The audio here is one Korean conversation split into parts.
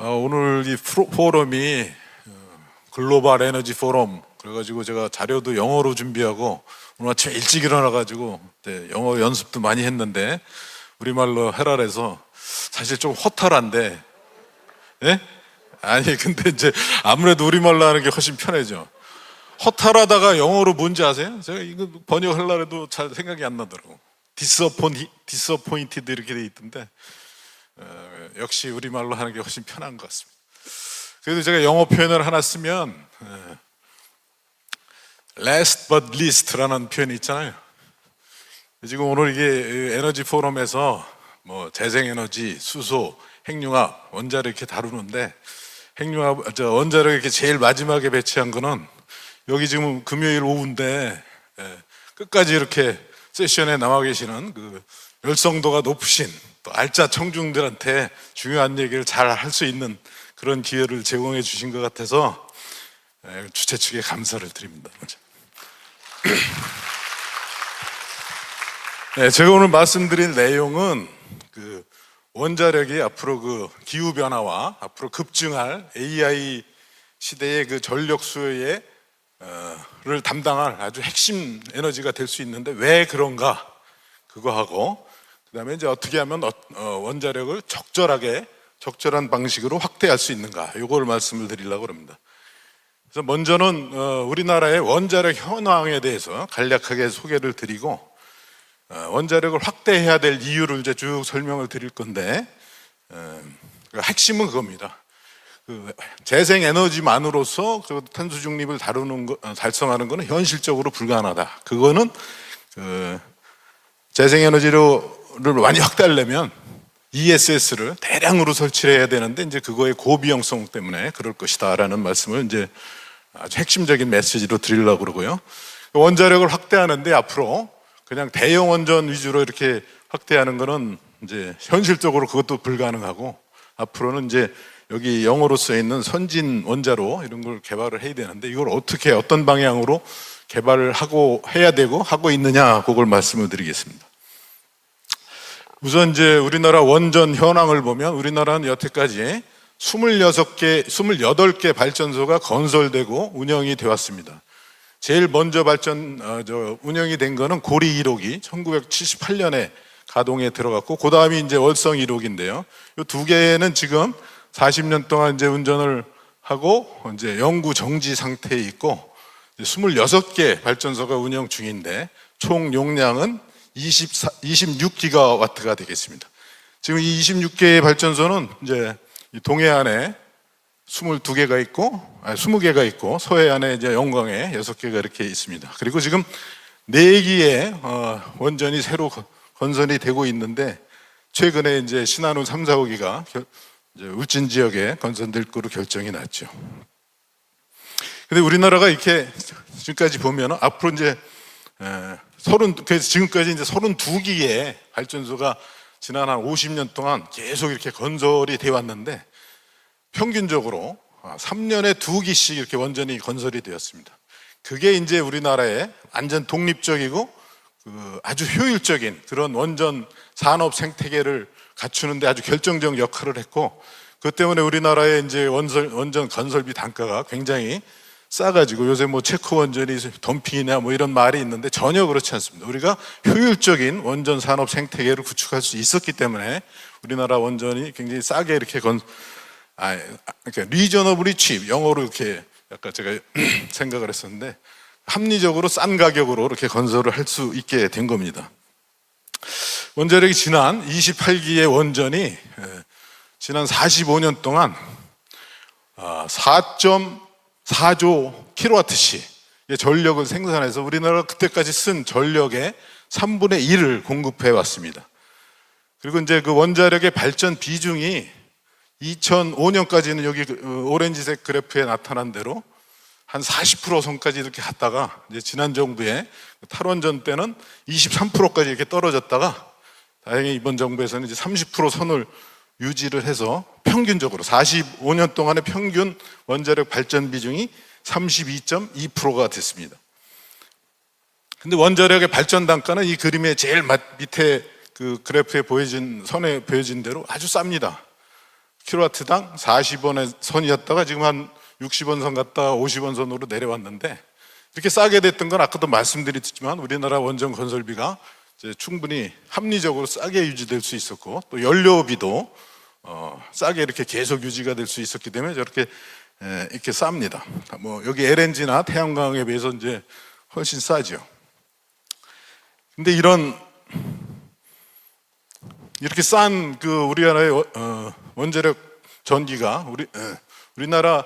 오늘 이 포럼이 글로벌 에너지 포럼 그래가지고 제가 자료도 영어로 준비하고 오늘 아침 일찍 일어나가지고 영어 연습도 많이 했는데 우리말로 해라래서 사실 좀 허탈한데, 예? 아니 근데 이제 아무래도 우리말로 하는 게 훨씬 편해져. 허탈하다가 영어로 뭔지 아세요? 제가 이거 번역하려고 해도 잘 생각이 안 나더라고. disappointed 이렇게 돼 있던데 역시 우리말로 하는 게 훨씬 편한 것 같습니다. 그래도 제가 영어 표현을 하나 쓰면 last but least라는 표현이 있잖아요. 지금 오늘 이게 에너지 포럼에서 뭐 재생에너지, 수소, 핵융합, 원자력 이렇게 다루는데 원자력 이렇게 제일 마지막에 배치한 거는 여기 지금 금요일 오후인데 끝까지 이렇게 세션에 나와 계시는 그 열성도가 높으신 또 알짜 청중들한테 중요한 얘기를 잘 할 수 있는 그런 기회를 제공해 주신 것 같아서 주최 측에 감사를 드립니다. 네, 제가 오늘 말씀드릴 내용은 그 원자력이 앞으로 그 기후 변화와 앞으로 급증할 AI 시대의 그 전력 수요를 담당할 아주 핵심 에너지가 될 수 있는데 왜 그런가 그거 하고 그다음에 이제 어떻게 하면 원자력을 적절한 방식으로 확대할 수 있는가 이걸 말씀을 드리려고 합니다. 그래서 먼저는 우리나라의 원자력 현황에 대해서 간략하게 소개를 드리고 원자력을 확대해야 될 이유를 이제 쭉 설명을 드릴 건데 핵심은 그겁니다. 재생 에너지만으로서 탄소 중립을 달성하는 것은 현실적으로 불가능하다. 그거는 재생 에너지를 많이 확대하려면 ESS를 대량으로 설치를 해야 되는데 이제 그거의 고비용성 때문에 그럴 것이다라는 말씀을 이제 아주 핵심적인 메시지로 드리려고 그러고요. 원자력을 확대하는데 앞으로 그냥 대형 원전 위주로 이렇게 확대하는 거는 이제 현실적으로 그것도 불가능하고 앞으로는 이제 여기 영어로 써 있는 선진 원자로 이런 걸 개발을 해야 되는데 이걸 어떻게 어떤 방향으로 개발을 하고 해야 되고 하고 있느냐 그걸 말씀을 드리겠습니다. 우선 이제 우리나라 원전 현황을 보면 우리나라는 여태까지 28개 발전소가 건설되고 운영이 되어 왔습니다. 제일 먼저 운영이 된 거는 고리 1호기 1978년에 가동에 들어갔고 그 다음이 이제 월성 1호기인데요. 이 두 개는 지금 40년 동안 이제 운전을 하고 이제 영구 정지 상태에 있고 26개 발전소가 운영 중인데 총 용량은 26기가와트가 되겠습니다. 지금 이 26개의 발전소는 이제 동해안에 20개가 있고 서해안에 이제 영광에 6개가 이렇게 있습니다. 그리고 지금 4기의 원전이 새로 건설이 되고 있는데 최근에 이제 신한우 3, 4호기가 울진 지역에 건설될 거로 결정이 났죠. 근데 우리나라가 이렇게 지금까지 보면 앞으로 이제 그래서 지금까지 이제 32기의 발전소가 지난 한 50년 동안 계속 이렇게 건설이 되어 왔는데 평균적으로 3년에 2기씩 이렇게 원전이 건설이 되었습니다. 그게 이제 우리나라의 완전 독립적이고 아주 효율적인 그런 원전 산업 생태계를 갖추는데 아주 결정적 역할을 했고 그것 때문에 우리나라의 이제 원전 건설비 단가가 굉장히 싸가지고 요새 뭐 체코 원전이 덤핑이냐 뭐 이런 말이 있는데 전혀 그렇지 않습니다. 우리가 효율적인 원전 산업 생태계를 구축할 수 있었기 때문에 우리나라 원전이 굉장히 싸게 이렇게 그러니까 리저너블리 칩 영어로 이렇게 약간 제가 생각을 했었는데 합리적으로 싼 가격으로 이렇게 건설을 할 수 있게 된 겁니다. 원자력이 지난 28기의 원전이 지난 45년 동안 4.4조 킬로와트시 전력을 생산해서 우리나라가 그때까지 쓴 전력의 3분의 1을 공급해 왔습니다. 그리고 이제 그 원자력의 발전 비중이 2005년까지는 여기 오렌지색 그래프에 나타난 대로 한 40% 선까지 이렇게 갔다가 이제 지난 정부의 탈원전 때는 23%까지 이렇게 떨어졌다가 다행히 이번 정부에서는 이제 30% 선을 유지를 해서 평균적으로 45년 동안의 평균 원자력 발전 비중이 32.2%가 됐습니다. 근데 원자력의 발전 단가는 이 그림의 제일 밑에 그 그래프에 선에 보여진 대로 아주 쌉니다. 킬로와트당 40원의 선이었다가 지금 한 60원 선 갔다가 50원 선으로 내려왔는데, 이렇게 싸게 됐던 건 아까도 말씀드렸지만 우리나라 원전 건설비가 이제 충분히 합리적으로 싸게 유지될 수 있었고, 또 연료비도 싸게 이렇게 계속 유지가 될 수 있었기 때문에 저렇게 이렇게 쌉니다. 뭐 여기 LNG나 태양광에 비해서 이제 훨씬 싸죠. 근데 이렇게 싼 그 우리나라의 원자력 전기가 우리나라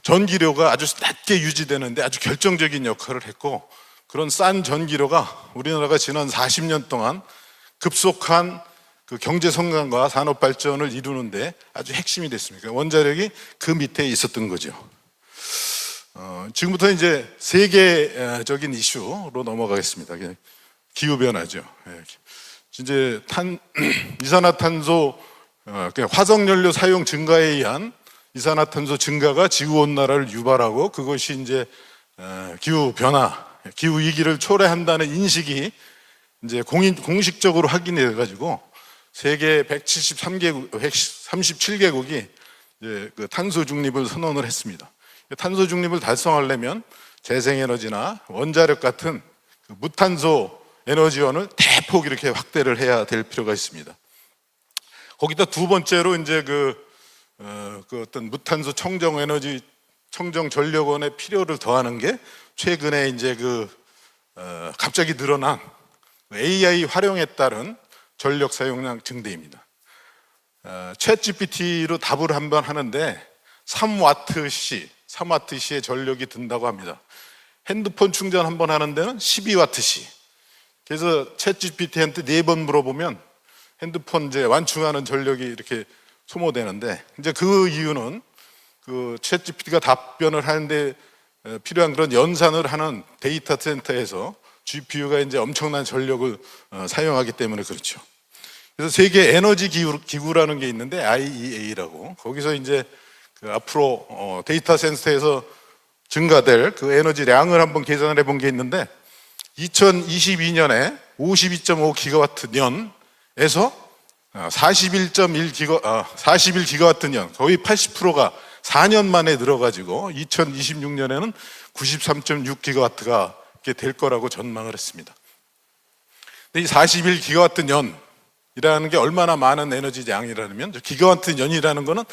전기료가 아주 낮게 유지되는데 아주 결정적인 역할을 했고, 그런 싼 전기료가 우리나라가 지난 40년 동안 급속한 그 경제 성장과 산업 발전을 이루는데 아주 핵심이 됐습니다. 원자력이 그 밑에 있었던 거죠. 지금부터 이제 세계적인 이슈로 넘어가겠습니다. 기후 변화죠. 이제 이산화탄소 화석 연료 사용 증가에 의한 이산화탄소 증가가 지구 온난화를 유발하고, 그것이 이제 기후 변화, 기후 위기를 초래한다는 인식이 이제 공식적으로 확인이 돼가지고 세계 137개국이 이제 그 탄소 중립을 선언을 했습니다. 탄소 중립을 달성하려면 재생에너지나 원자력 같은 그 무탄소 에너지원을 대폭 이렇게 확대를 해야 될 필요가 있습니다. 거기다 두 번째로 이제 그 어떤 무탄소 청정 에너지, 청정 전력원의 필요를 더하는 게 최근에 이제 갑자기 늘어난 AI 활용에 따른 전력 사용량 증대입니다. 챗 GPT로 답을 한번 하는데 3W시의 전력이 든다고 합니다. 핸드폰 충전 한번 하는 데는 12W시. 그래서 챗 GPT한테 4번 물어보면 핸드폰 이제 완충하는 전력이 이렇게 소모되는데, 이제 그 이유는 그 챗 GPT가 답변을 하는데 필요한 그런 연산을 하는 데이터 센터에서 GPU가 이제 엄청난 전력을 사용하기 때문에 그렇죠. 그래서 세계 에너지 기구라는 게 있는데 IEA라고, 거기서 이제 그 앞으로 데이터 센터에서 증가될 그 에너지량을 한번 계산을 해본 게 있는데, 2022년에 52.5기가와트 년에서 41기가와트 년, 거의 80%가 4년 만에 늘어가지고 2026년에는 93.6기가와트가 될 거라고 전망을 했습니다. 근데 이 41기가와트 년이라는 게 얼마나 많은 에너지 양이라면, 기가와트 년이라는 거는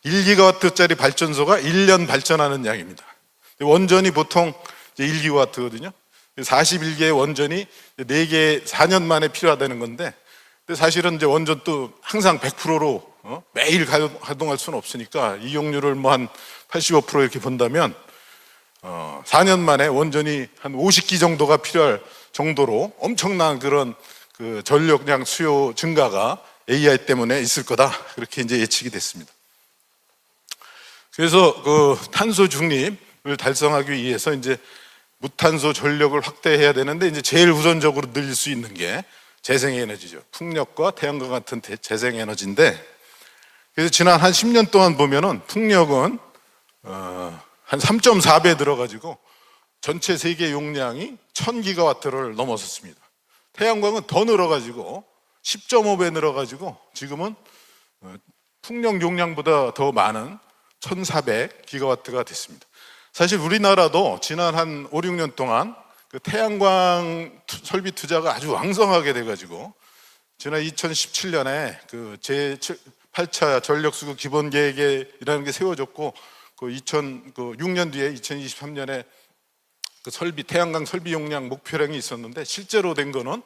1기가와트짜리 발전소가 1년 발전하는 양입니다. 원전이 보통 1기가와트거든요. 41개의 원전이 4개 4년 만에 필요하다는 건데, 근데 사실은 이제 원전도 항상 100%로 매일 가동할 수는 없으니까 이용률을 뭐 한 85% 이렇게 본다면 4년 만에 원전이 한 50기 정도가 필요할 정도로 엄청난 그런 그 전력량 수요 증가가 AI 때문에 있을 거다, 그렇게 이제 예측이 됐습니다. 그래서 그 탄소 중립을 달성하기 위해서 이제 무탄소 전력을 확대해야 되는데, 이제 제일 우선적으로 늘릴 수 있는 게 재생에너지죠. 풍력과 태양광 같은 재생에너지인데, 그래서 지난 한 10년 동안 보면은 풍력은 한 3.4배 늘어가지고 전체 세계 용량이 1000기가와트를 넘어섰습니다. 태양광은 더 늘어가지고 10.5배 늘어가지고 지금은 풍력 용량보다 더 많은 1400기가와트가 됐습니다. 사실 우리나라도 지난 한 5, 6년 동안 그 태양광 설비 투자가 아주 왕성하게 돼가지고, 지난 2017년에 그 제8차 전력수급 기본계획이라는 게 세워졌고, 그 6년 뒤에 2023년에 그 태양광 설비 용량 목표량이 있었는데, 실제로 된 거는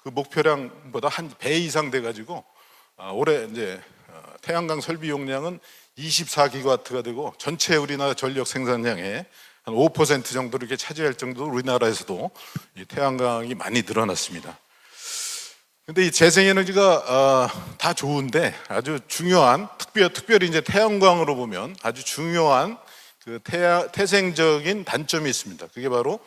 그 목표량보다 한 배 이상 돼가지고 올해 이제 태양광 설비 용량은 24기가와트가 되고, 전체 우리나라 전력 생산량의 한 5% 정도를 이렇게 차지할 정도로 우리나라에서도 이 태양광이 많이 늘어났습니다. 근데 이 재생에너지가 다 좋은데 아주 중요한, 특별히 이제 태양광으로 보면 아주 중요한 그 태생적인 단점이 있습니다. 그게 바로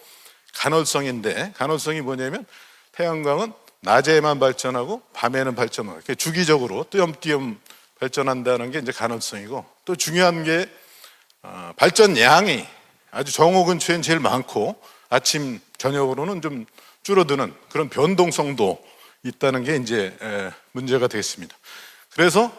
간헐성인데, 간헐성이 뭐냐면 태양광은 낮에만 발전하고 밤에는 발전하고 주기적으로 띄엄띄엄 발전한다는 게 이제 간헐성이고, 또 중요한 게 발전량이 아주 정오 근처엔 제일 많고 아침 저녁으로는 좀 줄어드는 그런 변동성도 있다는 게 이제 문제가 되겠습니다. 그래서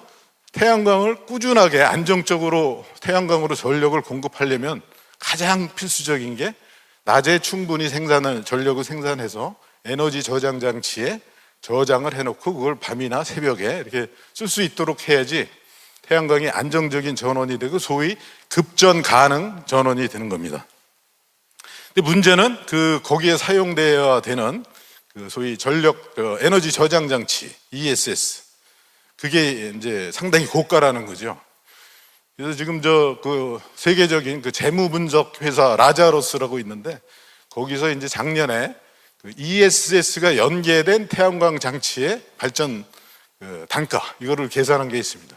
태양광을 꾸준하게 안정적으로 태양광으로 전력을 공급하려면 가장 필수적인 게 낮에 충분히 전력을 생산해서 에너지 저장 장치에 저장을 해놓고 그걸 밤이나 새벽에 이렇게 쓸 수 있도록 해야지 태양광이 안정적인 전원이 되고 소위 급전 가능 전원이 되는 겁니다. 근데 문제는 거기에 사용되어야 되는 소위 에너지 저장 장치 ESS, 그게 이제 상당히 고가라는 거죠. 그래서 지금 세계적인 재무 분석 회사 라자로스라고 있는데, 거기서 이제 작년에 ESS가 연계된 태양광 장치의 발전 단가, 이거를 계산한 게 있습니다.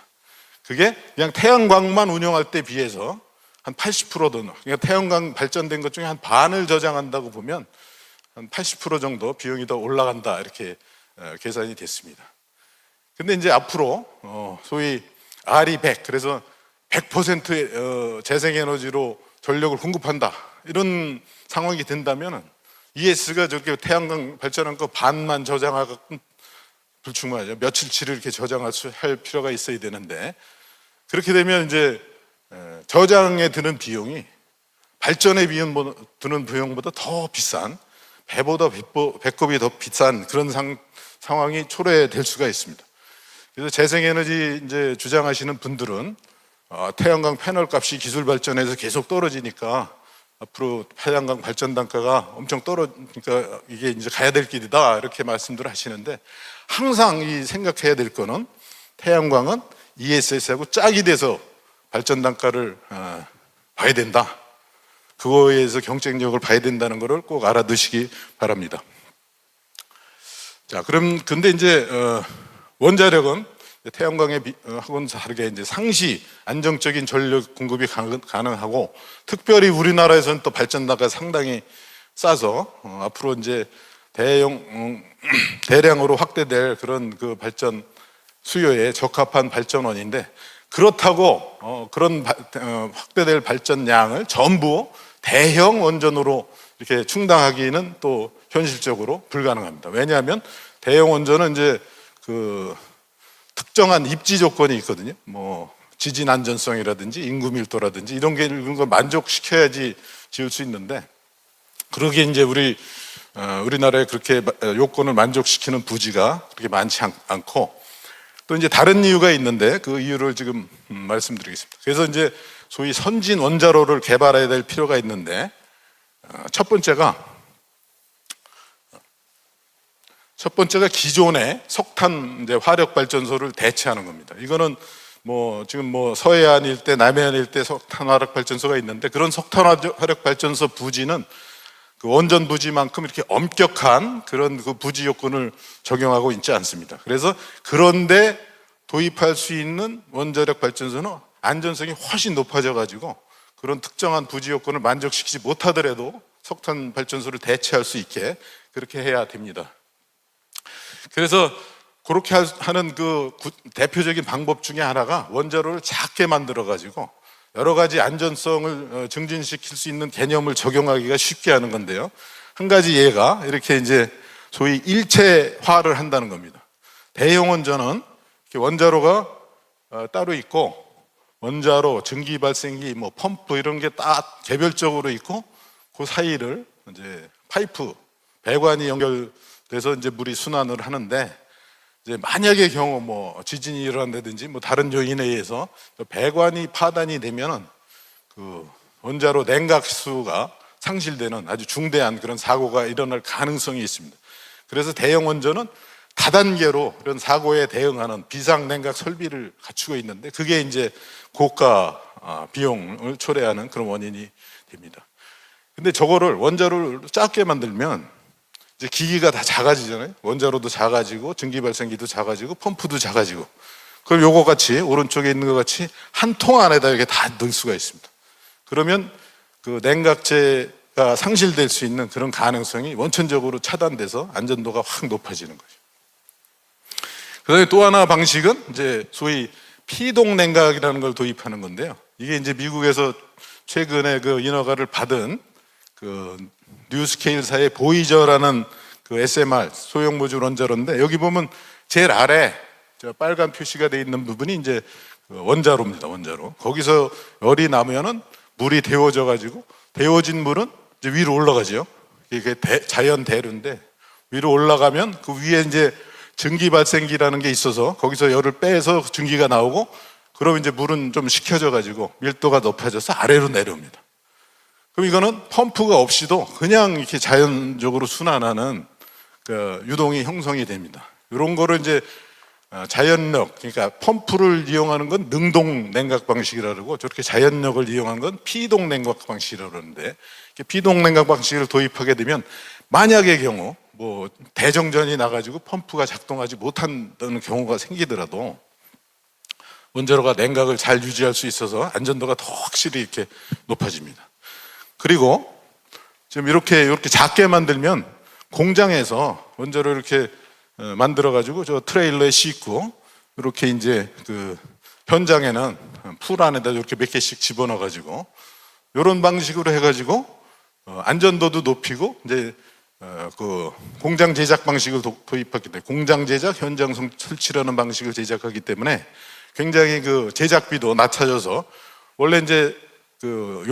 그게 그냥 태양광만 운영할 때 비해서 한 80% 더, 그러니까 태양광 발전된 것 중에 한 반을 저장한다고 보면 한 80% 정도 비용이 더 올라간다, 이렇게 계산이 됐습니다. 근데 이제 앞으로 소위 RE100, 그래서 100% 재생에너지로 전력을 공급한다, 이런 상황이 된다면 ES가 저렇게 태양광 발전한 거 반만 저장하고 불충분하죠. 며칠치를 이렇게 할 필요가 있어야 되는데, 그렇게 되면 이제 저장에 드는 비용이 발전에 드는 비용보다 더 비싼, 배꼽이 더 비싼 그런 상황이 초래될 수가 있습니다. 그래서 재생에너지 이제 주장하시는 분들은 태양광 패널 값이 기술 발전에서 계속 떨어지니까 앞으로 태양광 발전 단가가 엄청 떨어지니까 이게 이제 가야 될 길이다, 이렇게 말씀들 하시는데, 항상 생각해야 될 거는 태양광은 ESS하고 짝이 돼서 발전 단가를 봐야 된다. 그거에 의해서 경쟁력을 봐야 된다는 것을 꼭 알아두시기 바랍니다. 자, 근데 이제 원자력은 태양광하고는 다르게 이제 상시 안정적인 전력 공급이 가능하고, 특별히 우리나라에서는 또 발전단가가 상당히 싸서 앞으로 이제 대량으로 확대될 그런 발전 수요에 적합한 발전원인데, 그렇다고 그런 확대될 발전량을 전부 대형 원전으로 이렇게 충당하기는 또 현실적으로 불가능합니다. 왜냐하면 대형 원전은 이제 특정한 입지 조건이 있거든요. 뭐 지진 안전성이라든지 인구 밀도라든지 이런 걸 만족시켜야지 지을 수 있는데, 그러기에 이제 우리나라에 그렇게 요건을 만족시키는 부지가 그렇게 많지 않고, 또 이제 다른 이유가 있는데 그 이유를 지금 말씀드리겠습니다. 그래서 이제 소위 선진 원자로를 개발해야 될 필요가 있는데, 첫 번째가 기존의 석탄 화력 발전소를 대체하는 겁니다. 이거는 지금 서해안 일대, 남해안 일대 석탄 화력 발전소가 있는데, 그런 석탄 화력 발전소 부지는 원전 부지만큼 이렇게 엄격한 그런 부지 요건을 적용하고 있지 않습니다. 그래서 그런데 도입할 수 있는 원자력 발전소는 안전성이 훨씬 높아져 가지고 그런 특정한 부지 요건을 만족시키지 못하더라도 석탄 발전소를 대체할 수 있게 그렇게 해야 됩니다. 그래서 그렇게 하는 대표적인 방법 중에 하나가 원자로를 작게 만들어 가지고 여러 가지 안전성을 증진시킬 수 있는 개념을 적용하기가 쉽게 하는 건데요. 한 가지 예가 이렇게 이제 소위 일체화를 한다는 겁니다. 대형 원전은 원자로가 따로 있고, 원자로, 증기 발생기, 펌프 이런 게 딱 개별적으로 있고, 그 사이를 이제 파이프, 배관이 연결돼서 이제 물이 순환을 하는데, 이제 만약의 경우 지진이 일어난다든지 다른 요인에 의해서 배관이 파단이 되면은 원자로 냉각수가 상실되는 아주 중대한 그런 사고가 일어날 가능성이 있습니다. 그래서 대형 원전은 다단계로 이런 사고에 대응하는 비상 냉각 설비를 갖추고 있는데, 그게 이제 고가 비용을 초래하는 그런 원인이 됩니다. 근데 저거를 원자로를 작게 만들면 이제 기기가 다 작아지잖아요. 원자로도 작아지고 증기 발생기도 작아지고 펌프도 작아지고, 그럼 요거 같이 오른쪽에 있는 것 같이 한 통 안에다 이렇게 다 넣을 수가 있습니다. 그러면 냉각제가 상실될 수 있는 그런 가능성이 원천적으로 차단돼서 안전도가 확 높아지는 거죠. 그다음에 또 하나 방식은 이제 소위 피동 냉각이라는 걸 도입하는 건데요. 이게 이제 미국에서 최근에 인허가를 받은 뉴스케일사의 보이저라는 SMR 소형 모듈 원자로인데, 여기 보면 제일 아래 저 빨간 표시가 되어 있는 부분이 이제 그 원자로입니다. 원자로. 거기서 열이 나면은 물이 데워져 가지고 데워진 물은 이제 위로 올라가죠. 이게 자연 대류인데 위로 올라가면 그 위에 이제 증기 발생기라는 게 있어서 거기서 열을 빼서 증기가 나오고 그러면 이제 물은 좀 식혀져 가지고 밀도가 높아져서 아래로 내려옵니다. 그럼 이거는 펌프가 없이도 그냥 이렇게 자연적으로 순환하는 그 유동이 형성이 됩니다. 이런 거를 이제 자연력, 그러니까 펌프를 이용하는 건 능동 냉각 방식이라고 그러고 저렇게 자연력을 이용하는 건 피동 냉각 방식이라고 그러는데 피동 냉각 방식을 도입하게 되면 만약의 경우 뭐 대정전이 나가지고 펌프가 작동하지 못한다는 경우가 생기더라도 원자로가 냉각을 잘 유지할 수 있어서 안전도가 더 확실히 이렇게 높아집니다. 그리고 지금 이렇게 작게 만들면 공장에서 원자로 이렇게 만들어 가지고 저 트레일러에 싣고 이렇게 이제 그 현장에는 풀 안에다 이렇게 몇 개씩 집어넣어 가지고 이런 방식으로 해 가지고 안전도도 높이고 이제 그 공장 제작 방식을 도입했기 때문에 공장 제작 현장 설치라는 방식을 제작하기 때문에 굉장히 그 제작비도 낮춰져서 원래 이제 그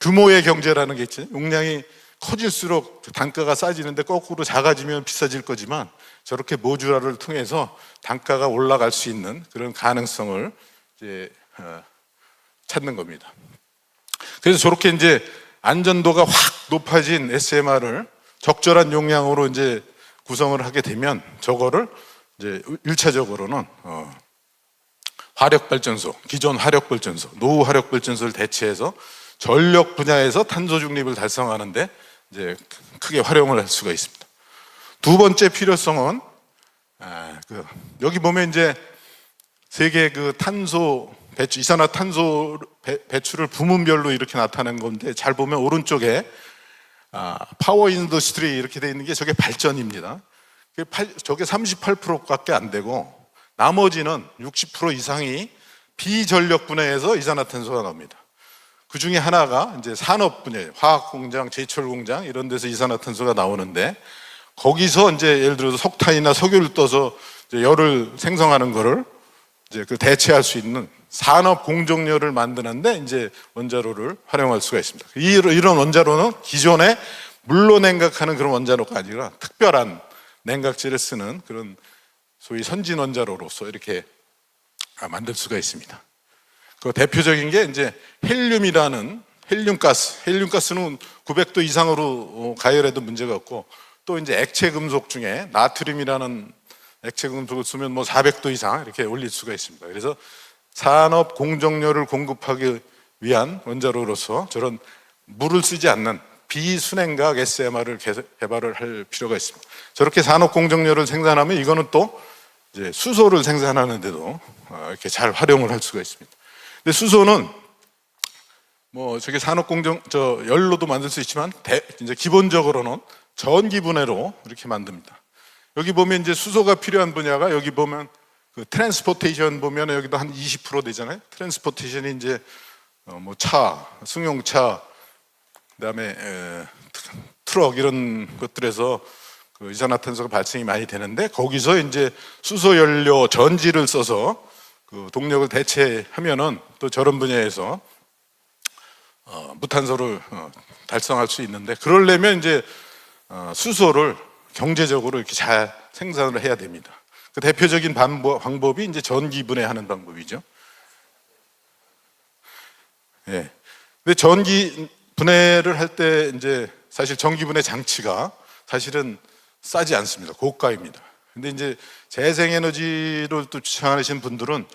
규모의 경제라는 게 있지 용량이 커질수록 단가가 싸지는데 거꾸로 작아지면 비싸질 거지만 저렇게 모듈화를 통해서 단가가 올라갈 수 있는 그런 가능성을 이제 찾는 겁니다. 그래서 저렇게 이제 안전도가 확 높아진 SMR을 적절한 용량으로 이제 구성을 하게 되면 저거를 이제 1차적으로는 화력발전소, 기존 화력발전소, 노후 화력발전소를 대체해서 전력 분야에서 탄소 중립을 달성하는데 이제 크게 활용을 할 수가 있습니다. 두 번째 필요성은 여기 보면 이제 세계 그 탄소 배출, 이산화탄소 배출을 부문별로 이렇게 나타낸 건데 잘 보면 오른쪽에 파워 인더스트리 이렇게 돼 있는 게 저게 발전입니다. 저게 38%밖에 안 되고 나머지는 60% 이상이 비전력 분야에서 이산화탄소가 나옵니다. 그 중에 하나가 이제 산업 분야예요. 화학 공장, 제철 공장 이런 데서 이산화탄소가 나오는데 거기서 이제 예를 들어서 석탄이나 석유를 떠서 이제 열을 생성하는 거를 이제 그 대체할 수 있는 산업 공정열을 만드는데 이제 원자로를 활용할 수가 있습니다. 이런 원자로는 기존에 물로 냉각하는 그런 원자로가 아니라 특별한 냉각제를 쓰는 그런 소위 선진 원자로로서 이렇게 만들 수가 있습니다. 그 대표적인 게 이제 헬륨이라는 헬륨가스는 900도 이상으로 가열해도 문제가 없고 또 이제 액체 금속 중에 나트륨이라는 액체 금속을 쓰면 뭐 400도 이상 이렇게 올릴 수가 있습니다. 그래서 산업 공정열을 공급하기 위한 원자로로서 저런 물을 쓰지 않는 비순행각 SMR을 개발을 할 필요가 있습니다. 저렇게 산업 공정열을 생산하면 이거는 또 이제 수소를 생산하는데도 이렇게 잘 활용을 할 수가 있습니다. 근데 수소는 뭐 저게 열로도 만들 수 있지만 이제 기본적으로는 전기 분해로 이렇게 만듭니다. 여기 보면 이제 수소가 필요한 분야가 여기 보면 그 트랜스포테이션 보면 여기도 한 20% 되잖아요. 트랜스포테이션이 이제 뭐 승용차, 그다음에 트럭 이런 것들에서 그 이산화탄소가 발생이 많이 되는데 거기서 이제 수소 연료 전지를 써서 그 동력을 대체하면은 또 저런 분야에서 무탄소를 달성할 수 있는데 그러려면 이제 수소를 경제적으로 이렇게 잘 생산을 해야 됩니다. 그 대표적인 방법이 이제 전기 분해하는 방법이죠. 예. 근데 전기 분해를 할 때 이제 사실 전기 분해 장치가 사실은 싸지 않습니다. 고가입니다. 근데 이제 재생에너지를 또 주창하시는 분들은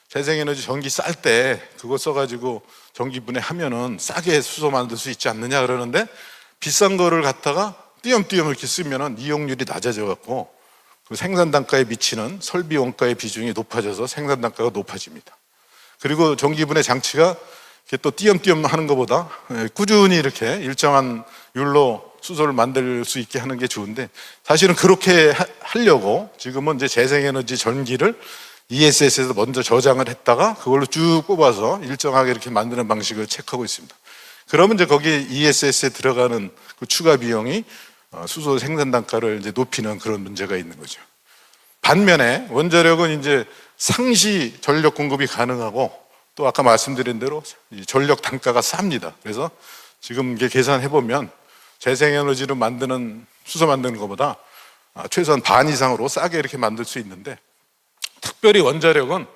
재생에너지 전기 쌀 때 그거 써가지고 전기 분해하면은 싸게 수소 만들 수 있지 않느냐 그러는데 비싼 거를 갖다가 띄엄띄엄 이렇게 쓰면은 이용률이 낮아져 갖고 그 생산 단가에 미치는 설비 원가의 비중이 높아져서 생산 단가가 높아집니다. 그리고 전기 분해 장치가 이렇게 또 띄엄띄엄 하는 것보다 꾸준히 이렇게 일정한 율로 수소를 만들 수 있게 하는 게 좋은데 사실은 그렇게 하려고 지금은 이제 재생에너지 전기를 ESS에서 먼저 저장을 했다가 그걸로 쭉 뽑아서 일정하게 이렇게 만드는 방식을 체크하고 있습니다. 그러면 이제 거기 ESS에 들어가는 그 추가 비용이 수소 생산 단가를 이제 높이는 그런 문제가 있는 거죠. 반면에 원자력은 이제 상시 전력 공급이 가능하고 또 아까 말씀드린 대로 이 전력 단가가 쌉니다. 그래서 지금 이게 계산해 보면 재생에너지로 만드는 수소 만드는 것보다 최소한 반 이상으로 싸게 이렇게 만들 수 있는데, 특별히 원자력은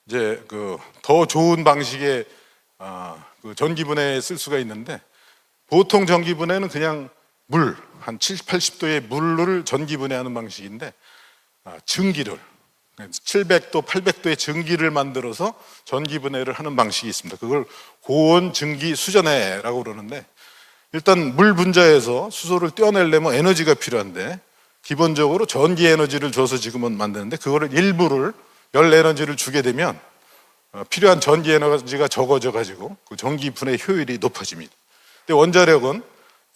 이제 그 더 좋은 방식의 그 전기분해에 쓸 수가 있는데, 보통 전기분해는 그냥 물 한 70, 80도의 물을 전기분해하는 방식인데, 증기를 700도, 800도의 증기를 만들어서 전기분해를 하는 방식이 있습니다. 그걸 고온 증기 수전해라고 그러는데, 일단 물 분자에서 수소를 떼어내려면 에너지가 필요한데 기본적으로 전기 에너지를 줘서 지금은 만드는데, 그거를 일부를 열 에너지를 주게 되면 필요한 전기 에너지가 적어져 가지고 그 전기 분해 효율이 높아집니다. 근데 원자력은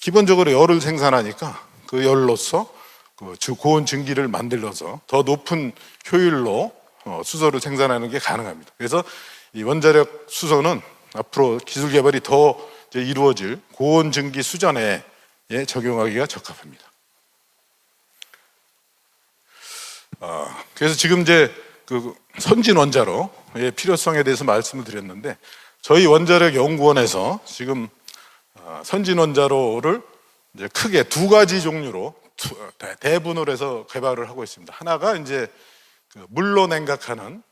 기본적으로 열을 생산하니까 그 열로서 그 고온 증기를 만들어서 더 높은 효율로 수소를 생산하는 게 가능합니다. 그래서 이 원자력 수소는 앞으로 기술 개발이 더 이루어질 고온 증기 수전에 적용하기가 적합합니다. 그래서 지금 이제 그 선진 원자로의 필요성에 대해서 말씀을 드렸는데, 저희 원자력 연구원에서 지금 선진 원자로를 이제 크게 두 가지 종류로 대분을 해서 개발을 하고 있습니다. 하나가 이제 그 물로 냉각하는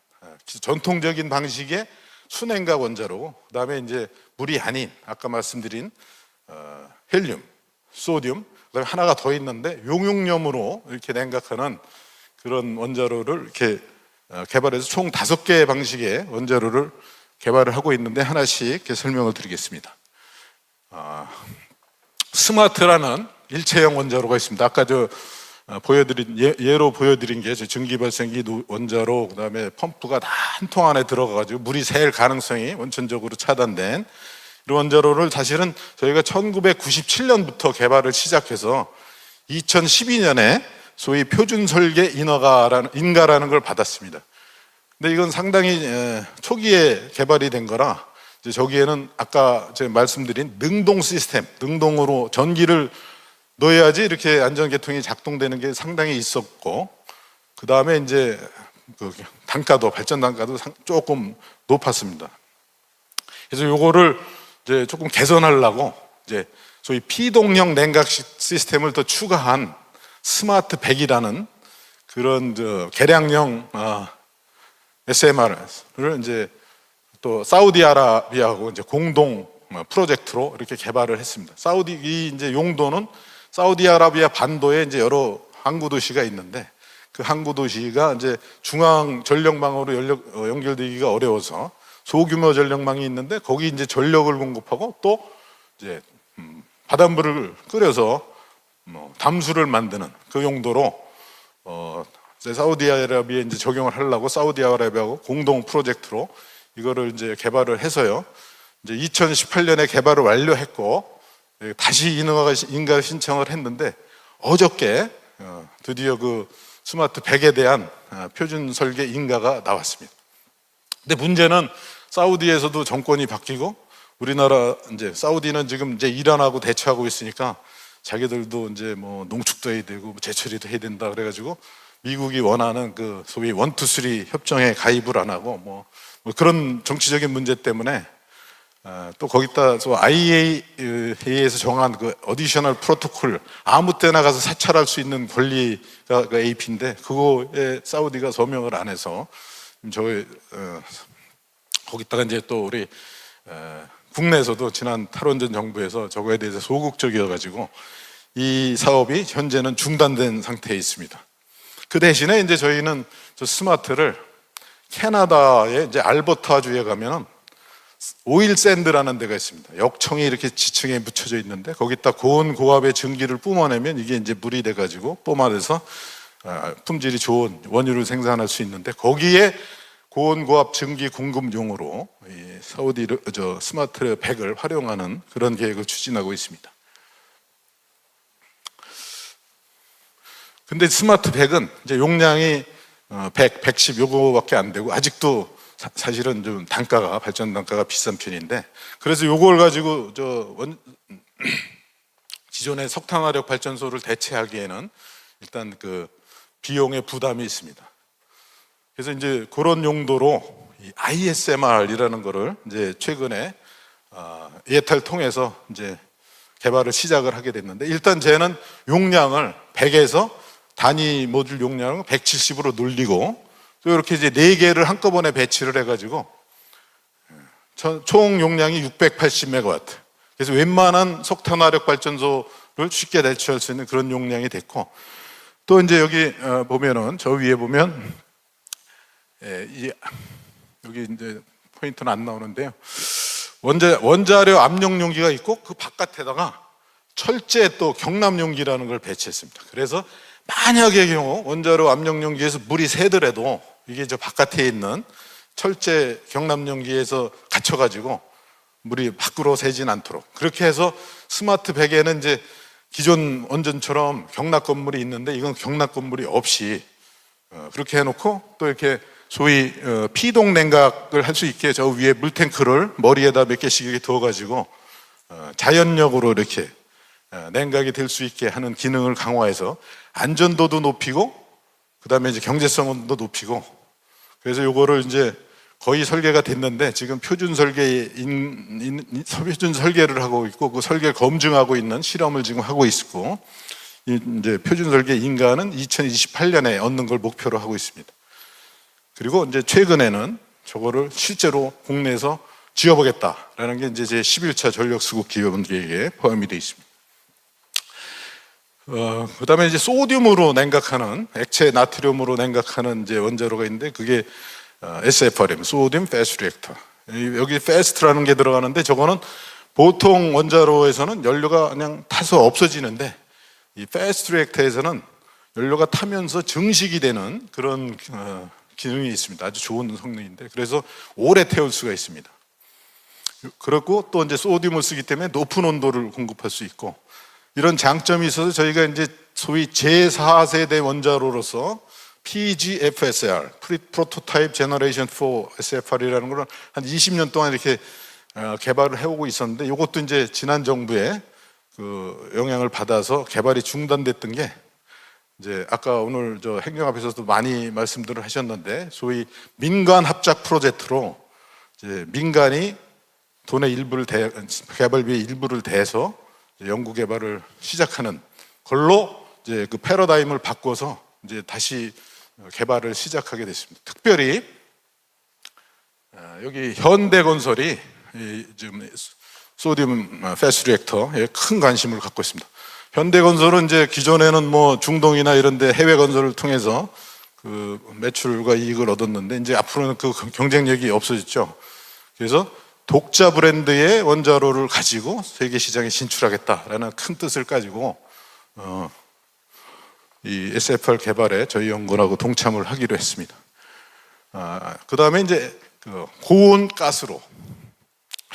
전통적인 방식의 수냉각 원자로, 그다음에 이제 물이 아닌 아까 말씀드린 헬륨, 소듐, 그다음에 하나가 더 있는데 용융염으로 이렇게 냉각하는 그런 원자로를 이렇게 개발해서 총 5개의 방식의 원자로를 개발을 하고 있는데, 하나씩 이렇게 설명을 드리겠습니다. 스마트라는 일체형 원자로가 있습니다. 아까 보여드린 예로 보여드린 게 증기발생기 원자로, 그다음에 펌프가 다 한 통 안에 들어가가지고 물이 새 가능성이 원천적으로 차단된 이런 원자로를 사실은 저희가 1997년부터 개발을 시작해서 2012년에 소위 표준 설계 인가라는 걸 받았습니다. 근데 이건 상당히 초기에 개발이 된 거라, 이제 저기에는 아까 제가 말씀드린 능동 시스템, 능동으로 전기를 넣어야지 이렇게 안전계통이 작동되는 게 상당히 있었고, 그 다음에 이제 그 단가도, 발전 단가도 조금 높았습니다. 그래서 요거를 이제 조금 개선하려고 이제 소위 피동형 냉각 시스템을 더 추가한 스마트 100이라는 그런 개량형 SMR을 이제 또 사우디아라비아하고 이제 공동 프로젝트로 이렇게 개발을 했습니다. 이 이제 용도는 사우디아라비아 반도에 이제 여러 항구 도시가 있는데, 그 항구 도시가 이제 중앙 전력망으로 연결되기가 어려워서 소규모 전력망이 있는데, 거기 이제 전력을 공급하고 또 이제 바닷물을 끓여서 담수를 만드는 그 용도로 사우디아라비아에 이제 적용을 하려고 사우디아라비아하고 공동 프로젝트로 이거를 이제 개발을 해서요. 이제 2018년에 개발을 완료했고 다시 인가 신청을 했는데, 어저께 드디어 그 스마트 100에 대한 표준 설계 인가가 나왔습니다. 근데 문제는 사우디에서도 정권이 바뀌고, 우리나라 이제 사우디는 지금 이제 이란하고 대처하고 있으니까 자기들도 이제 뭐 농축도 해야 되고 제철이도 해야 된다 그래가지고 미국이 원하는 그 소위 1, 2, 3 협정에 가입을 안 하고 뭐 그런 정치적인 문제 때문에 또 거기다 IAEA에서 정한 그 어디셔널 프로토콜, 아무 때나 가서 사찰할 수 있는 권리가 그 AP인데 그거에 사우디가 서명을 안 해서 저희 거기다가 이제 또 우리 국내에서도 지난 탈원전 정부에서 저거에 대해서 소극적이어 가지고 이 사업이 현재는 중단된 상태에 있습니다. 그 대신에 이제 저희는 저 스마트를 캐나다의 이제 알버타주에 가면은 오일 샌드라는 데가 있습니다. 역청이 이렇게 지층에 묻혀져 있는데 거기다 고온 고압의 증기를 뿜어내면 이게 이제 물이 돼 가지고 뿜어내서 품질이 좋은 원유를 생산할 수 있는데, 거기에 고온 고압 증기 공급용으로 이 사우디 스마트 100을 활용하는 그런 계획을 추진하고 있습니다. 근데 스마트 100은 이제 용량이 100, 110 요거밖에 안 되고 아직도 사실은 좀 발전 단가가 비싼 편인데, 그래서 요걸 가지고 기존의 석탄화력 발전소를 대체하기에는 일단 그 비용의 부담이 있습니다. 그래서 이제 그런 용도로 이 ISMR이라는 거를 이제 최근에 예탈 통해서 이제 개발을 시작을 하게 됐는데, 일단 쟤는 용량을 100에서 단위 모듈 용량을 170으로 늘리고, 또 이렇게 이제 4개를 한꺼번에 배치를 해가지고 총 용량이 680메가와트. 그래서 웬만한 석탄 화력 발전소를 쉽게 대체할 수 있는 그런 용량이 됐고, 또 이제 여기 보면은, 저 위에 보면 여기 이제 포인트는 안 나오는데요. 원자력 압력 용기가 있고 그 바깥에다가 철제 또 경납 용기라는 걸 배치했습니다. 그래서 만약의 경우 원자력 압력 용기에서 물이 새더라도 이게 저 바깥에 있는 철제 경납 용기에서 갇혀가지고 물이 밖으로 새진 않도록, 그렇게 해서 스마트 베개는 이제 기존 원전처럼 경납 건물이 있는데 이건 경납 건물이 없이 그렇게 해놓고, 또 이렇게 소위 피동 냉각을 할 수 있게 저 위에 물탱크를 머리에다 몇 개씩 이렇게 두어가지고 자연력으로 이렇게 냉각이 될 수 있게 하는 기능을 강화해서 안전도도 높이고, 그 다음에 이제 경제성도 높이고, 그래서 요거를 이제 거의 설계가 됐는데 지금 표준 설계를 하고 있고, 그 설계 검증하고 있는 실험을 지금 하고 있고, 이제 표준 설계 인가는 2028년에 얻는 걸 목표로 하고 있습니다. 그리고 이제 최근에는 저거를 실제로 국내에서 지어보겠다라는 게 이제 제 11차 전력수급 기업들에게 포함이 되어 있습니다. 그 다음에 이제 소듐으로 냉각하는, 액체 나트륨으로 냉각하는 이제 원자로가 있는데, 그게 SFRM, 소듐 패스트 리액터. 여기 패스트라는 게 들어가는데, 저거는 보통 원자로에서는 연료가 그냥 타서 없어지는데, 이 패스트 리액터에서는 연료가 타면서 증식이 되는 그런 기능이 있습니다. 아주 좋은 성능인데, 그래서 오래 태울 수가 있습니다. 그렇고 또 이제 소듐을 쓰기 때문에 높은 온도를 공급할 수 있고, 이런 장점이 있어서 저희가 이제 소위 제4세대 원자로로서 PGFSR, Prototype Generation 4 SFR이라는 걸 한 20년 동안 이렇게 개발을 해오고 있었는데, 이것도 이제 지난 정부의 그 영향을 받아서 개발이 중단됐던 게, 이제 아까 오늘 저 행정합에서도 많이 말씀들을 하셨는데, 소위 민간 합작 프로젝트로 이제 민간이 돈의 일부를 개발비의 일부를 대서 연구 개발을 시작하는 걸로 이제 그 패러다임을 바꿔서 이제 다시 개발을 시작하게 됐습니다. 특별히 여기 현대건설이 지금 소듐 패스트 리액터에 큰 관심을 갖고 있습니다. 현대건설은 이제 기존에는 뭐 중동이나 이런 데 해외 건설을 통해서 그 매출과 이익을 얻었는데, 이제 앞으로는 그 경쟁력이 없어졌죠. 그래서 독자 브랜드의 원자로를 가지고 세계 시장에 진출하겠다라는 큰 뜻을 가지고 이 SFR 개발에 저희 연구원하고 동참을 하기로 했습니다. 그 다음에 이제 그 고온 가스로,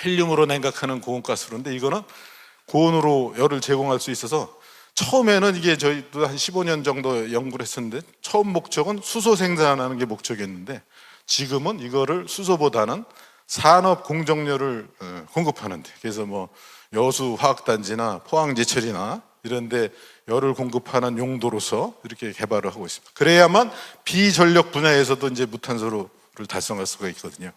헬륨으로 냉각하는 고온 가스로인데, 이거는 고온으로 열을 제공할 수 있어서, 처음에는 이게 저희도 한 15년 정도 연구를 했었는데, 처음 목적은 수소 생산하는 게 목적이었는데, 지금은 이거를 수소보다는 산업 공정열을 공급하는데, 그래서 뭐 여수 화학단지나 포항제철이나 이런 데 열을 공급하는 용도로서 이렇게 개발을 하고 있습니다. 그래야만 비전력 분야에서도 이제 무탄소를 달성할 수가 있거든요.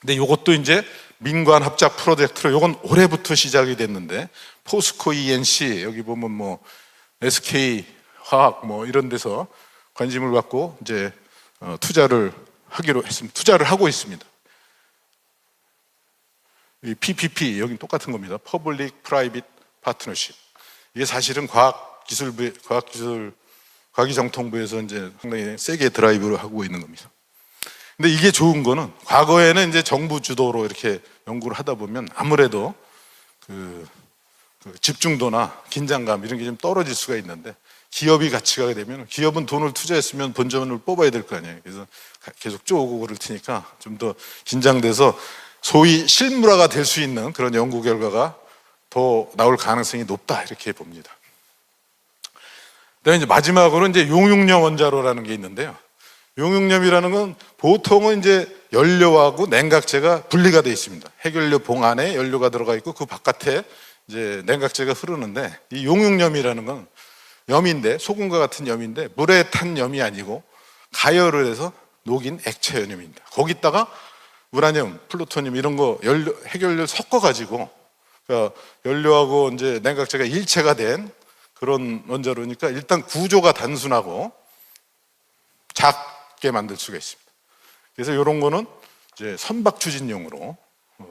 근데 이것도 이제 민관 합작 프로젝트로, 이건 올해부터 시작이 됐는데, 포스코 ENC, 여기 보면 뭐 SK 화학 뭐 이런 데서 관심을 갖고 이제 투자를 하기로 했습니다. 투자를 하고 있습니다. 이 PPP, 여긴 똑같은 겁니다. Public Private Partnership. 이게 사실은 과기정통부에서 이제 상당히 세게 드라이브를 하고 있는 겁니다. 근데 이게 좋은 거는, 과거에는 이제 정부 주도로 이렇게 연구를 하다 보면 아무래도 그 집중도나 긴장감 이런 게 좀 떨어질 수가 있는데, 기업이 같이 가게 되면, 기업은 돈을 투자했으면 본전을 뽑아야 될 거 아니에요. 그래서 계속 쪼고를 트니까 좀 더 긴장돼서 소위 실무화가 될 수 있는 그런 연구 결과가 더 나올 가능성이 높다, 이렇게 봅니다. 그다음에 이제 마지막으로 이제 용융염 원자로라는 게 있는데요. 용융염이라는 건 보통은 이제 연료하고 냉각제가 분리가 되어 있습니다. 핵연료 봉 안에 연료가 들어가 있고 그 바깥에 이제 냉각제가 흐르는데, 이 용융염이라는 건 염인데, 소금과 같은 염인데 물에 탄 염이 아니고 가열을 해서 녹인 액체 연료입니다. 거기다가 우라늄, 플루토늄 이런 거 핵연료를 섞어가지고 그러니까 연료하고 이제 냉각제가 일체가 된 그런 원자로니까 일단 구조가 단순하고 작게 만들 수가 있습니다. 그래서 이런 거는 이제 선박 추진용으로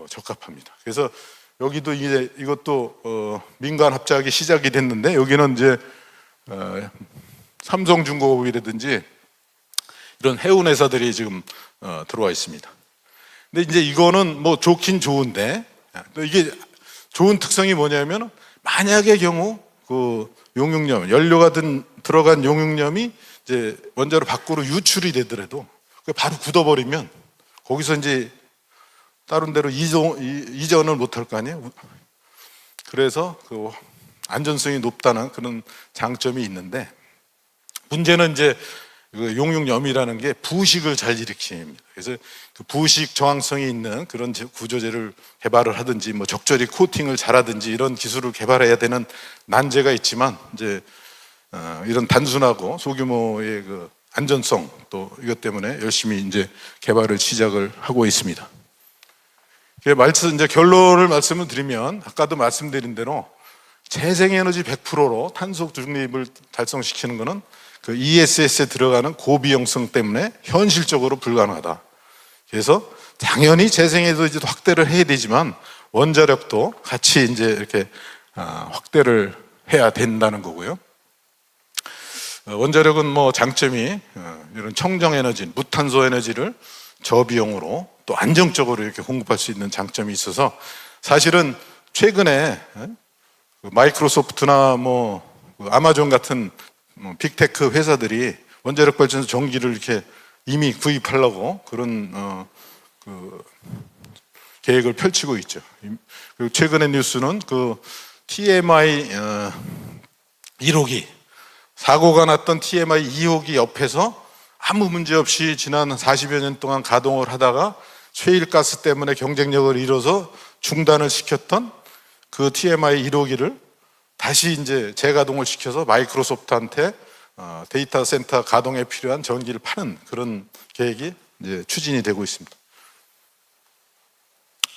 적합합니다. 그래서 여기도 이것도 민간 합작이 시작이 됐는데 여기는 이제 삼성중공업이라든지 이런 해운 회사들이 지금 들어와 있습니다. 근데 이제 이거는 뭐 좋긴 좋은데 이게 좋은 특성이 뭐냐면 만약의 경우 그 용융염 연료가 들어간 용융염이 이제 원자로 밖으로 유출이 되더라도 바로 굳어버리면 거기서 이제 다른 데로 이전을 못할 거 아니에요. 그래서 그 안전성이 높다는 그런 장점이 있는데 문제는 이제 그 용융염이라는 게 부식을 잘 일으킵니다. 그래서 그 부식 저항성이 있는 그런 구조제를 개발을 하든지 뭐 적절히 코팅을 잘하든지 이런 기술을 개발해야 되는 난제가 있지만 이제 이런 단순하고 소규모의 그 안전성 또 이것 때문에 열심히 이제 개발을 시작을 하고 있습니다. 이제 결론을 말씀을 드리면 아까도 말씀드린 대로 재생에너지 100%로 탄소 중립을 달성시키는 것은 그 ESS에 들어가는 고비용성 때문에 현실적으로 불가능하다. 그래서 당연히 재생에너지도 확대를 해야 되지만 원자력도 같이 이제 이렇게 확대를 해야 된다는 거고요. 원자력은 뭐 장점이 이런 청정 에너지, 무탄소 에너지를 저비용으로 또 안정적으로 이렇게 공급할 수 있는 장점이 있어서 사실은 최근에 마이크로소프트나 뭐 아마존 같은 빅테크 회사들이 원자력 발전소 전기를 이렇게 이미 구입하려고 그런 계획을 펼치고 있죠. 그리고 최근의 뉴스는 그 TMI 1호기 사고가 났던 TMI 2호기 옆에서 아무 문제 없이 지난 40여 년 동안 가동을 하다가 셰일가스 때문에 경쟁력을 잃어서 중단을 시켰던 그 TMI 1호기를 다시 이제 재가동을 시켜서 마이크로소프트한테 데이터 센터 가동에 필요한 전기를 파는 그런 계획이 이제 추진이 되고 있습니다.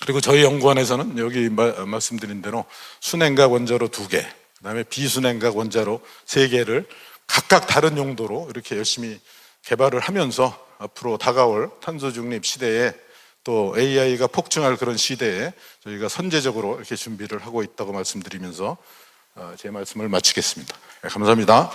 그리고 저희 연구원에서는 여기 말씀드린 대로 순행각 원자로 2개, 그다음에 비순행각 원자로 3개를 각각 다른 용도로 이렇게 열심히 개발을 하면서 앞으로 다가올 탄소 중립 시대에 또 AI가 폭증할 그런 시대에 저희가 선제적으로 이렇게 준비를 하고 있다고 말씀드리면서 제 말씀을 마치겠습니다. 감사합니다.